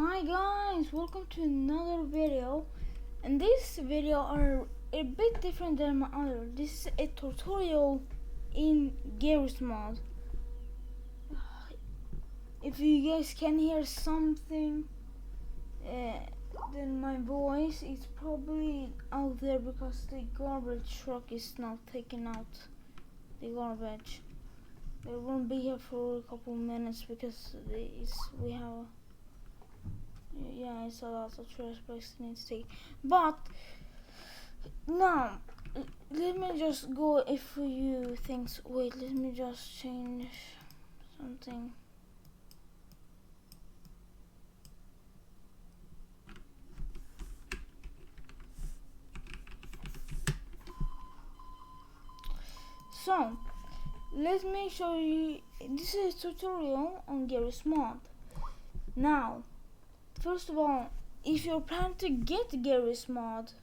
Hi guys, welcome to another video. And this video are a bit different than my other. This is a tutorial in GMOD. If you guys can hear something, then my voice is probably out there because the garbage truck is not taking out the garbage. They won't be here for a couple minutes because we have. Yeah, it's a lot of trash bags to need to take. But now, let me just go a few things. Wait, let me just change something. So, let me show you. This is a tutorial on GMOD. Now, first of all, if you're planning to get GMOD,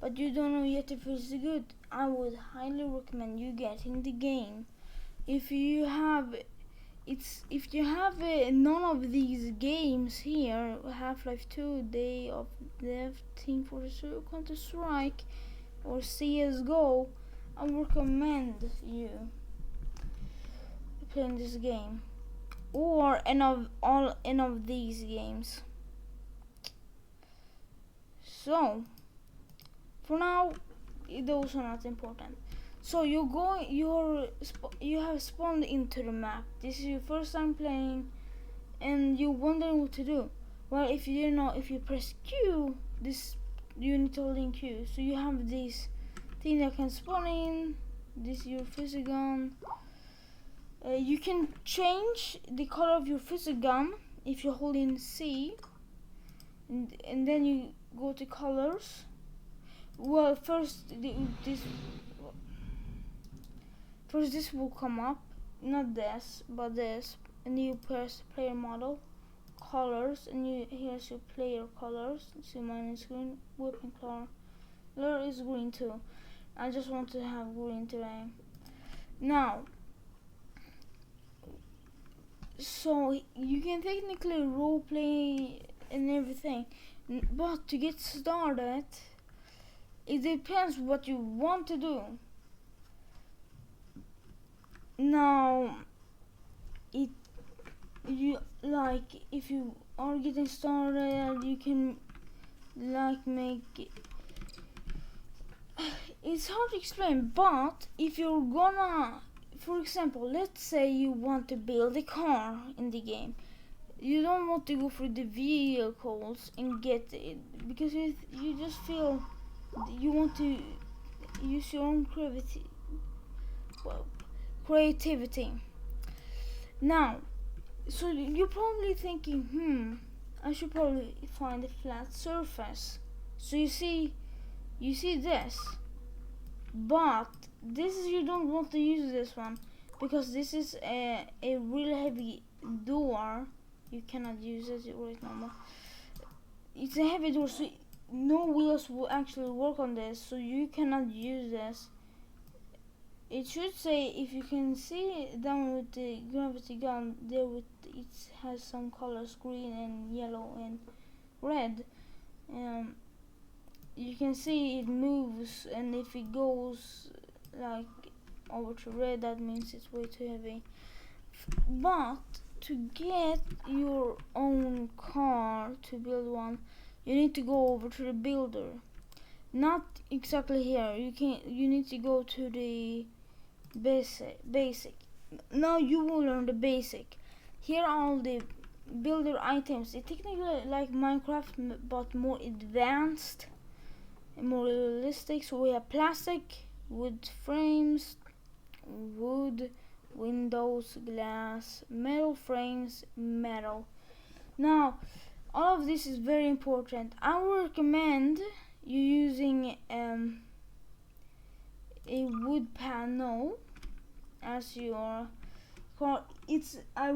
but you don't know yet if it's good, I would highly recommend you getting the game. If you have none of these games here, Half-Life 2, Day of Death, Team Fortress 2, Counter-Strike, or CSGO, I recommend you playing this game, or any of these games. So, for now, those are not important. So you have spawned into the map. This is your first time playing, and you're wondering what to do. Well, if you didn't know, if you press Q, you need to hold in Q. So you have this thing that can spawn in. This is your physic gun. You can change the color of your physic gun if you hold in C, and then you go to colors. Well, first this will come up, not this, but this, and you press player model, colors, and here's your player colors. See, mine is green. Weapon color is green too. I just want to have green today. Now, so you can technically roleplay and everything, but to get started, it depends what you want to do. Now, if you are getting started, you can make it. It's hard to explain, but if you're gonna, for example, let's say you want to build a car in the game. You don't want to go for the vehicles and get it because you just feel you want to use your own creativity. Now, so you're probably thinking, I should probably find a flat surface. So you see this, but you don't want to use this one because this is a really heavy door. You cannot use it right now. It's a heavy door, so no wheels will actually work on this, so you cannot use this. It should say, if you can see down with the gravity gun there, it has some colors, green and yellow and red. You can see it moves, and if it goes like over to red, that means it's way too heavy. But to get your own car, to build one, you need to go over to the builder. Not exactly here. You need to go to the basic. Now you will learn the basic. Here are all the builder items. It's technically like Minecraft, but more advanced and more realistic. So we have plastic, wood frames, wood, windows, glass, metal frames, metal. Now, all of this is very important. I would recommend you using a wood panel as your car. I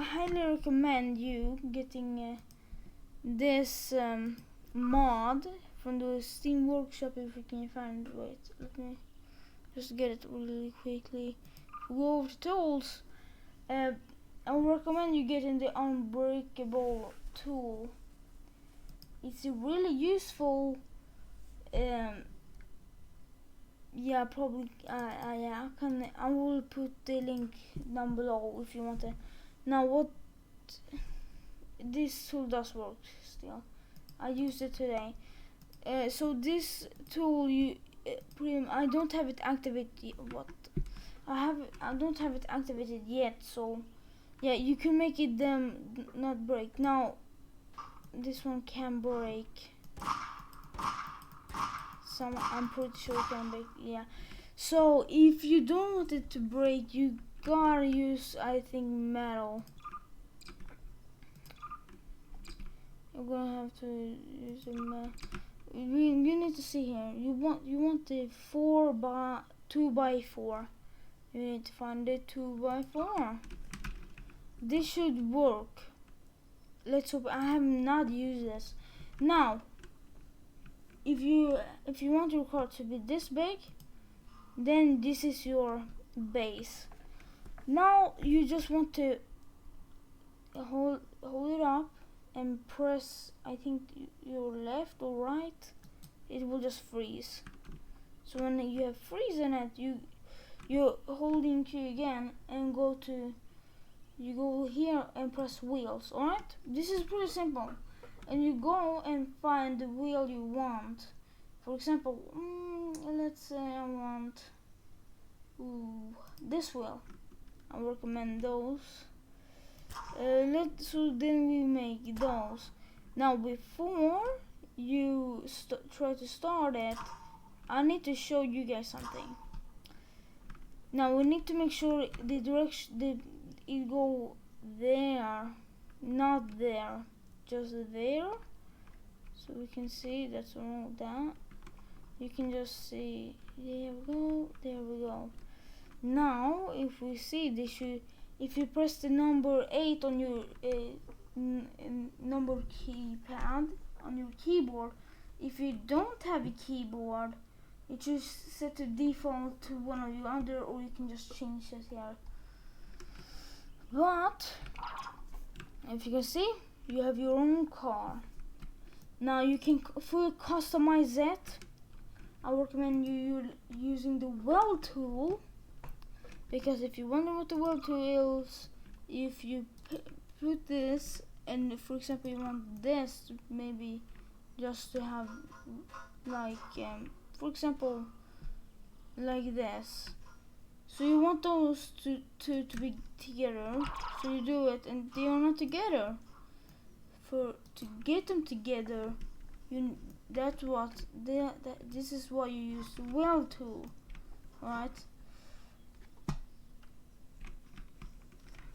highly recommend you getting this mod from the Steam Workshop if you can find it. Wait, let me just get it really quickly. Go over to tools. I would recommend you getting the unbreakable tool. It's really useful. Yeah, probably. I will put the link down below if you want to. Now, what this tool does work still. I used it today. So this tool, I don't have it activated. I don't have it activated yet. So yeah, you can make it not break. Now this one can break. I'm pretty sure it can break. Yeah. So if you don't want it to break, you gotta use, I think, metal. You're gonna have to use a metal. You need to see here. You want the 2x4. You need to find the 2x4. This should work. Let's hope. I have not used this. Now, if you want your card to be this big, then this is your base. Now you just want to hold it up and press, I think, your left or right. It will just freeze. So when you have freeze in it, you're holding Q again and you go here and press wheels. Alright, this is pretty simple. And you go and find the wheel you want. For example, let's say I want this wheel. I recommend those. So then we make those. Now before you try to start it, I need to show you guys something. Now we need to make sure the direction it go there, not there, just there. So we can see that's wrong with that. You can just see, there we go. Now if we see this, if you press the number 8 on your number keypad on your keyboard, if you don't have a keyboard, you just set the default to one or the other, or you can just change it here. But if you can see, you have your own car. Now you can fully customize it. I recommend you using the weld tool, because if you wonder what the weld tool is, if you put this, and for example you want this maybe just to have like for example like this, so you want those to be together, so you do it and they are not together. To get them together, this is why you use the weld tool, right?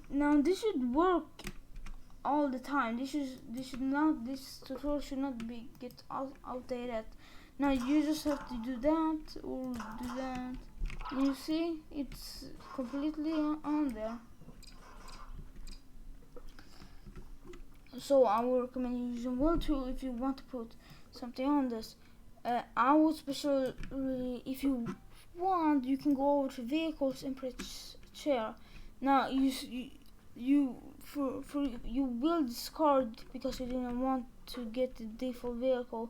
Now this should work all the time. This tutorial should not get outdated. Now you just have to do that or do that. You see, it's completely on there. So I would recommend you using weld tool if you want to put something on this. I would especially, if you want, you can go over to vehicles and press chair. Now you will discard because you didn't want to get the default vehicle,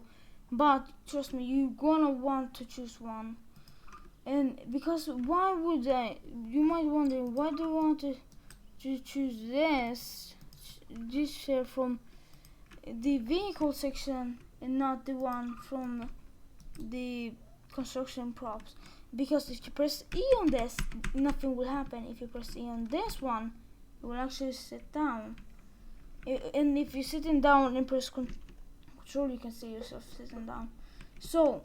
but trust me, you're gonna want to choose one. And because why would you might wonder, why do you want to choose this chair from the vehicle section and not the one from the construction props? Because if you press E on this, nothing will happen. If you press E on this one, you will actually sit down. And if you're sitting down and press control, you can see yourself sitting down. So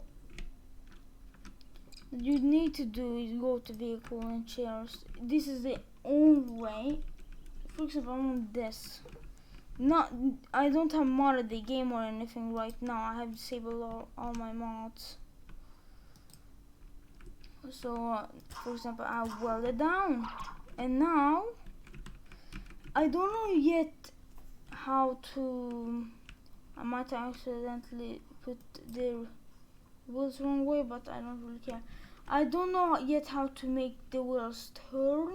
what you need to do is go to vehicle and chairs. This is the only way. For example, I want this. I don't have modded the game or anything right now. I have disabled all my mods. So for example, I welded down, and now I don't know yet how to. I might accidentally put the wheels wrong way, but I don't really care. I don't know yet how to make the wheels turn,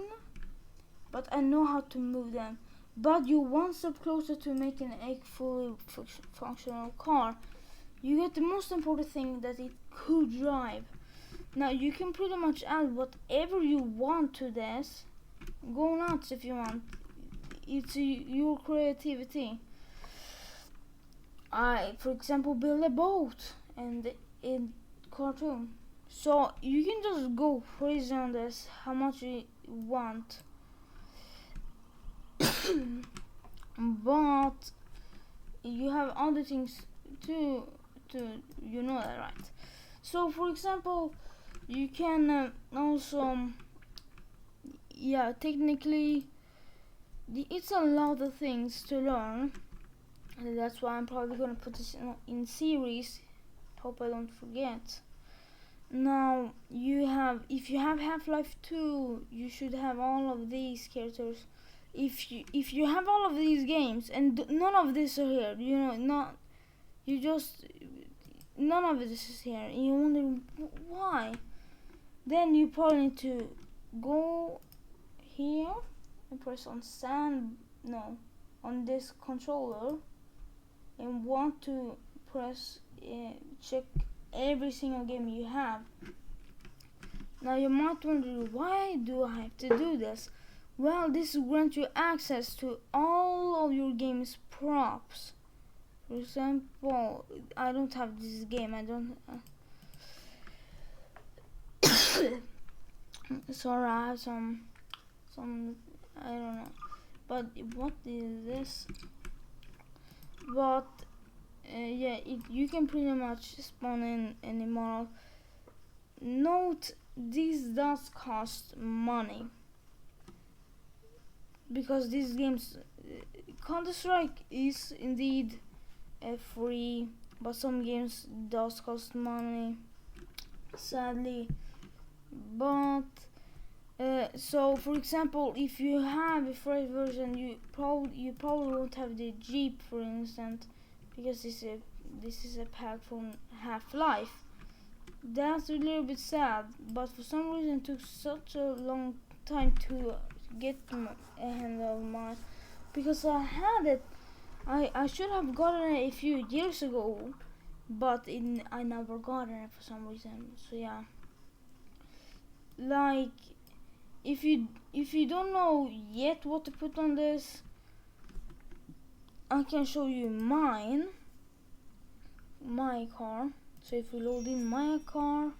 but I know how to move them. But you're one step closer to making a fully functional car. You get the most important thing, that it could drive. Now you can pretty much add whatever you want to this. Go nuts if you want. It's your creativity. I, for example, build a boat and in cartoon. So you can just go crazy on this, how much you want. But you have other things too, you know that, right? So for example, you can also, technically it's a lot of things to learn, and that's why I'm probably gonna put this in series. Hope I don't forget. Now if you have Half-Life 2, you should have all of these characters. If you have all of these games and none of this are here, none of this is here, and you're wondering why, then you probably need to go here and press on on this controller, and want to press check every single game you have. Now you might wonder, why do I have to do this? Well, this grants you access to all of your game's props. For example, I don't have this game. I don't. Sorry, I have some. I don't know. But what is this? But you can pretty much spawn in any model. Note, this does cost money, because these games, Counter-Strike is indeed free, but some games does cost money, sadly. But so for example, if you have a fresh version, you probably won't have the Jeep, for instance, because this is a pack from Half-Life. That's a little bit sad, but for some reason it took such a long time to get a hand of mine, because I had it. I should have gotten it a few years ago, but I never got it for some reason. So yeah, like if you don't know yet what to put on this, I can show you my car. So if we load in my car,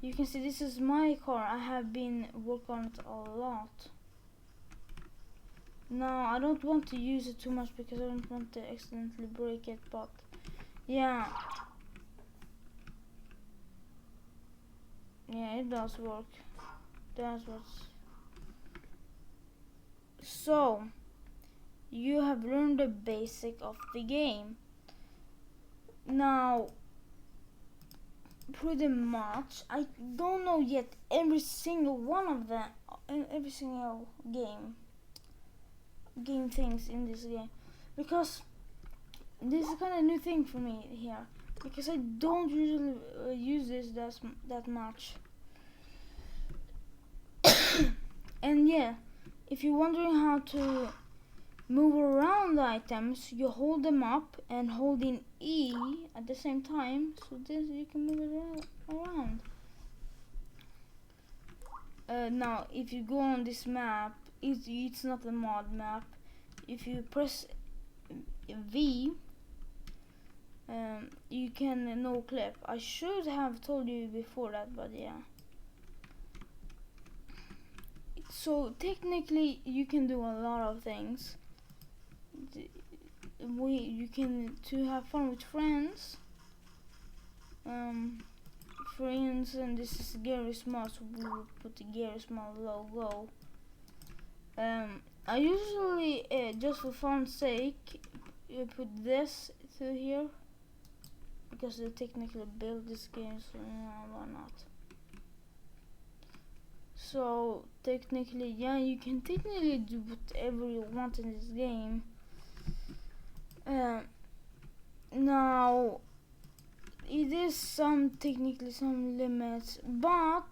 you can see this is my car. I have been working on it a lot. Now I don't want to use it too much because I don't want to accidentally break it, but yeah, it does work. That's what's. So you have learned the basic of the game. Now pretty much, I don't know yet every single one of them, every single game things in this game, because this is kind of new thing for me here, because I don't usually use this that much. And yeah, if you're wondering how to move around the items, you hold them up and hold in E at the same time, so this you can move it around. Now if you go on this map, it's not a mod map. If you press V, you can no clip. I should have told you before that, but yeah. So technically you can do a lot of things. You can to have fun with friends. For instance, this is Gary Small, so we will put the Gary Small logo. I usually just for fun's sake put this to here, because they technically built this game, so why not? So technically, yeah, you can technically do whatever you want in this game. Now it is technically some limits, but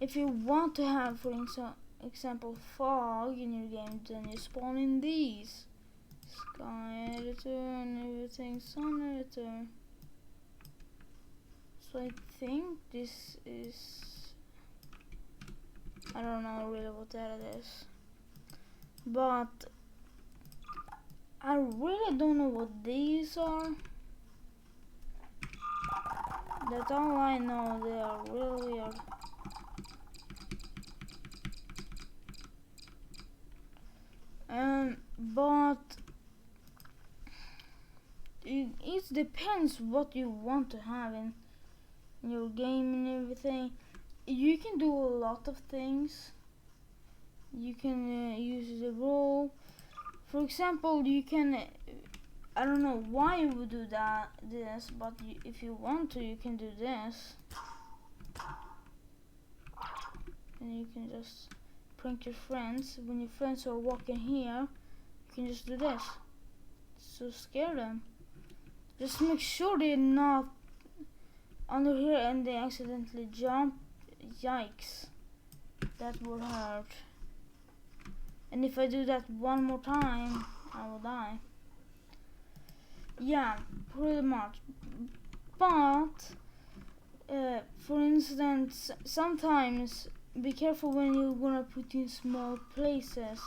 if you want to have, for instance, example fog in your game, then you spawn in these. Sky editor and everything, sun editor. So I think this is, I don't know really what that is, but I really don't know what these are. That's all I know, they are really weird. But it depends what you want to have in your game and everything. You can do a lot of things. You can use the role. For example, you can, I don't know why you would do this, but if you want to, you can do this. And you can just prank your friends. When your friends are walking here, you can just do this. So scare them. Just make sure they're not under here and they accidentally jump. Yikes. That will hurt. And if I do that one more time, I will die. Yeah, pretty much. But for instance, sometimes be careful when you're gonna put in small places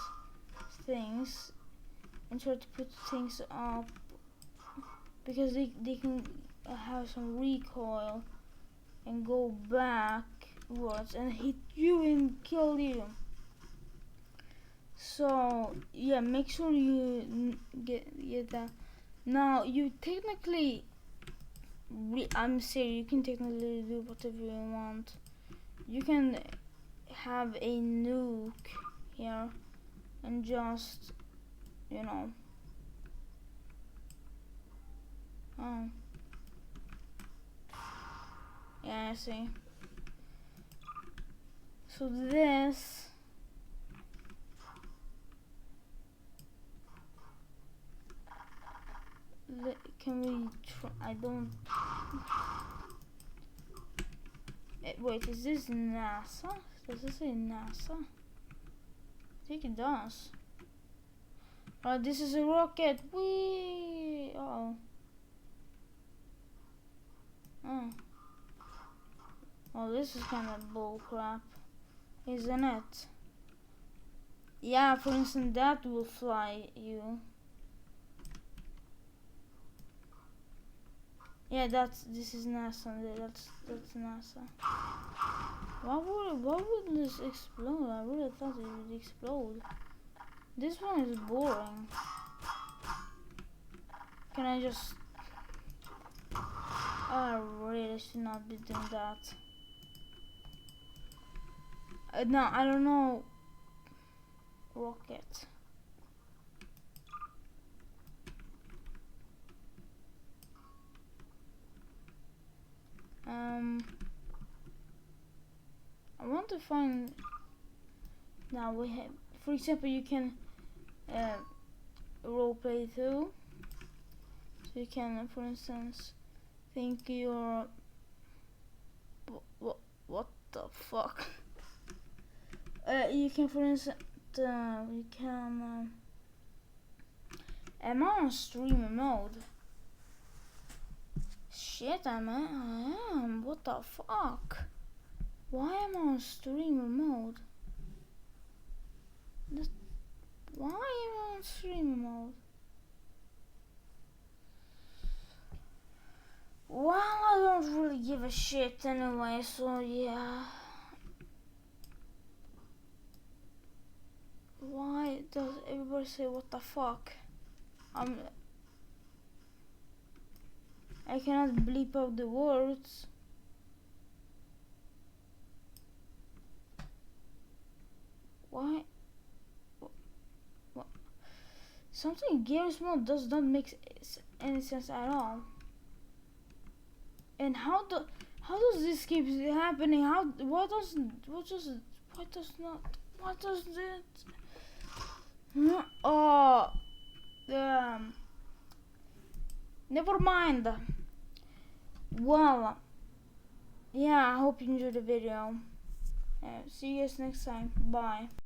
things and try to put things up, because they can have some recoil and go backwards and hit you and kill you. So yeah, make sure you get that. Now you technically, I'm serious, you can technically do whatever you want. You can have a nuke here and just, you know, oh yeah, I see. So this, can we try? I don't. Wait, is this NASA? Does it say NASA? I think it does. Alright, this is a rocket. Whee! Uh-oh. Oh. Oh, this is kind of bull crap, isn't it? Yeah, for instance, that will fly you. Yeah, this is NASA. That's NASA. Why would this explode? I really thought it would explode. This one is boring. Can I just? I really should not be doing that. No, I don't know. Rocket. I want to find. Now we have, for example, you can role play too. So you can, for instance, think you're. What the fuck? You can, for instance, you can. Am I on streamer mode? Shit, I am. What the fuck? Why am I on streamer mode? Why am I on streamer mode? Well, I don't really give a shit anyway, so yeah. Why does everybody say what the fuck? I cannot bleep out the words. Why? What? Something GMOD does not make any sense at all. And how does this keep happening? Why does it? Oh, never mind. Well, yeah, I hope you enjoyed the video. See you guys next time. Bye.